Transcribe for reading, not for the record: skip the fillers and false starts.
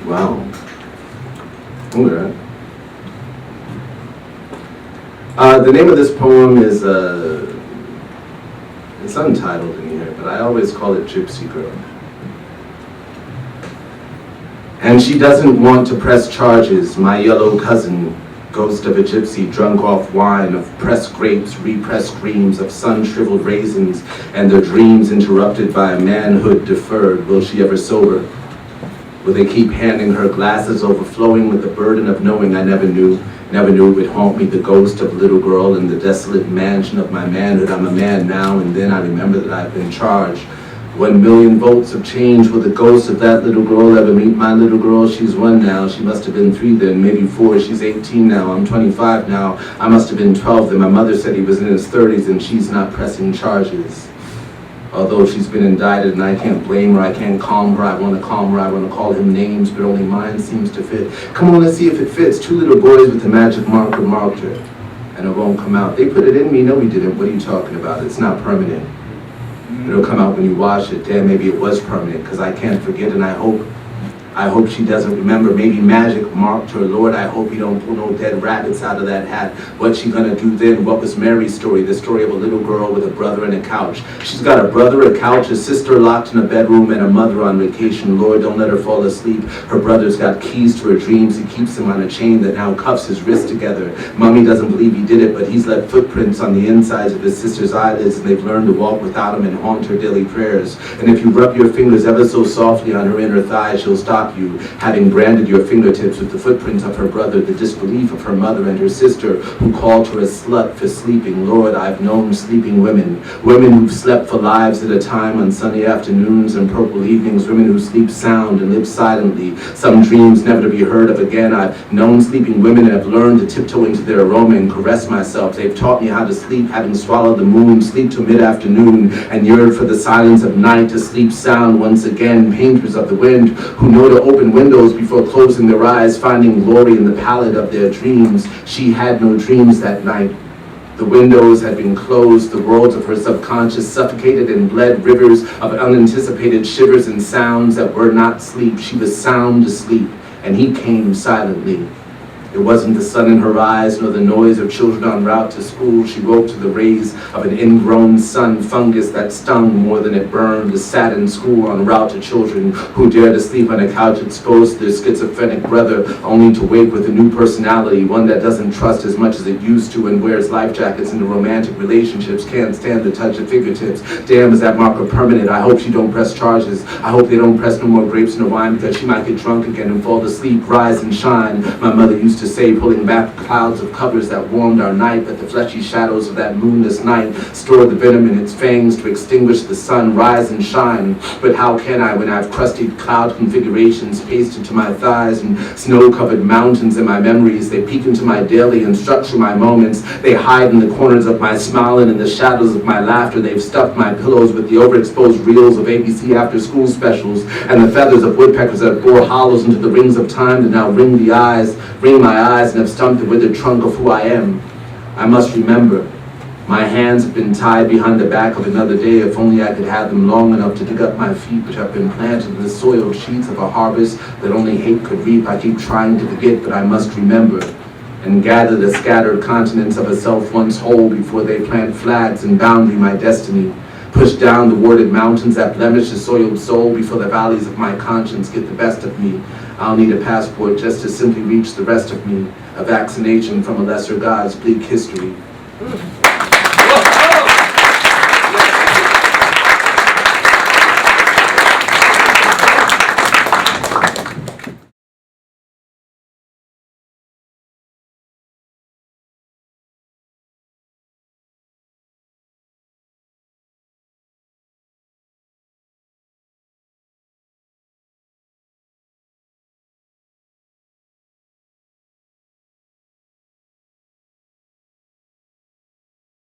Wow. Okay. The name of this poem is, it's untitled in here, but I always call it Gypsy Girl. And she doesn't want to press charges, my yellow cousin, ghost of a gypsy drunk off wine, of pressed grapes, repressed dreams, of sun-shriveled raisins, and their dreams interrupted by a manhood deferred. Will she ever sober? Will they keep handing her glasses overflowing with the burden of knowing I never knew it would haunt me, the ghost of a little girl in the desolate mansion of my manhood. I'm a man now, and then I remember that I've been charged. 1 million volts of change. Will the ghost of that little girl ever meet my little girl? She's 1 now. She must have been 3 then, maybe 4. She's 18 now. I'm 25 now. I must have been 12 then. My mother said he was in his 30s, and she's not pressing charges. Although she's been indicted, and I can't blame her, I can't calm her, I want to calm her, I want to call him names, but only mine seems to fit. Come on, let's see if it fits. 2 little boys with the magic marker marked her, and it won't come out. They put it in me. No, we didn't. What are you talking about? It's not permanent. It'll come out when you wash it. Damn, maybe it was permanent, because I can't forget, and I hope she doesn't remember. Maybe magic marked her. Lord, I hope you don't pull no dead rabbits out of that hat. What's she gonna do then? What was Mary's story? The story of a little girl with a brother and a couch. She's got a brother, a couch, a sister locked in a bedroom, and a mother on vacation. Lord, don't let her fall asleep. Her brother's got keys to her dreams. He keeps them on a chain that now cuffs his wrists together. Mommy doesn't believe he did it, but he's left footprints on the insides of his sister's eyelids, and they've learned to walk without him and haunt her daily prayers. And if you rub your fingers ever so softly on her inner thigh, she'll stop you, having branded your fingertips with the footprints of her brother, the disbelief of her mother and her sister, who called her a slut for sleeping. Lord, I've known sleeping women who've slept for lives at a time on sunny afternoons and purple evenings, women who sleep sound and live silently, some dreams never to be heard of again. I've known sleeping women and have learned to tiptoe into their aroma and caress myself. They've taught me how to sleep, having swallowed the moon, sleep till mid-afternoon, and yearned for the silence of night, to sleep sound once again. Painters of the wind who know to open windows before closing their eyes, finding glory in the palette of their dreams. She had no dreams that night. The windows had been closed, the worlds of her subconscious suffocated and bled rivers of unanticipated shivers and sounds that were not sleep. She was sound asleep, and he came silently. It wasn't the sun in her eyes, nor the noise of children en route to school. She woke to the rays of an ingrown sun fungus that stung more than it burned. A saddened school en route to children who dare to sleep on a couch exposed to their schizophrenic brother, only to wake with a new personality, one that doesn't trust as much as it used to and wears life jackets into romantic relationships, can't stand the touch of fingertips. Damn, is that marker permanent? I hope she don't press charges. I hope they don't press no more grapes in her wine, because she might get drunk again and fall asleep, rise and shine. My mother used to say, pulling back clouds of covers that warmed our night, but the fleshy shadows of that moonless night stored the venom in its fangs to extinguish the sun, rise and shine. But how can I when I've crusty cloud configurations pasted to my thighs and snow-covered mountains in my memories? They peek into my daily and structure my moments. They hide in the corners of my smile and in the shadows of my laughter. They've stuffed my pillows with the overexposed reels of ABC after-school specials and the feathers of woodpeckers that bore hollows into the rings of time that now ring my eyes, and have stumped the withered trunk of who I am. I must remember. My hands have been tied behind the back of another day. If only I could have them long enough to dig up my feet, which have been planted in the soiled sheets of a harvest that only hate could reap. I keep trying to forget, but I must remember, and gather the scattered continents of a self once whole before they plant flags and boundary my destiny. Push down the warded mountains that blemish the soiled soul before the valleys of my conscience get the best of me. I'll need a passport just to simply reach the rest of me, a vaccination from a lesser God's bleak history.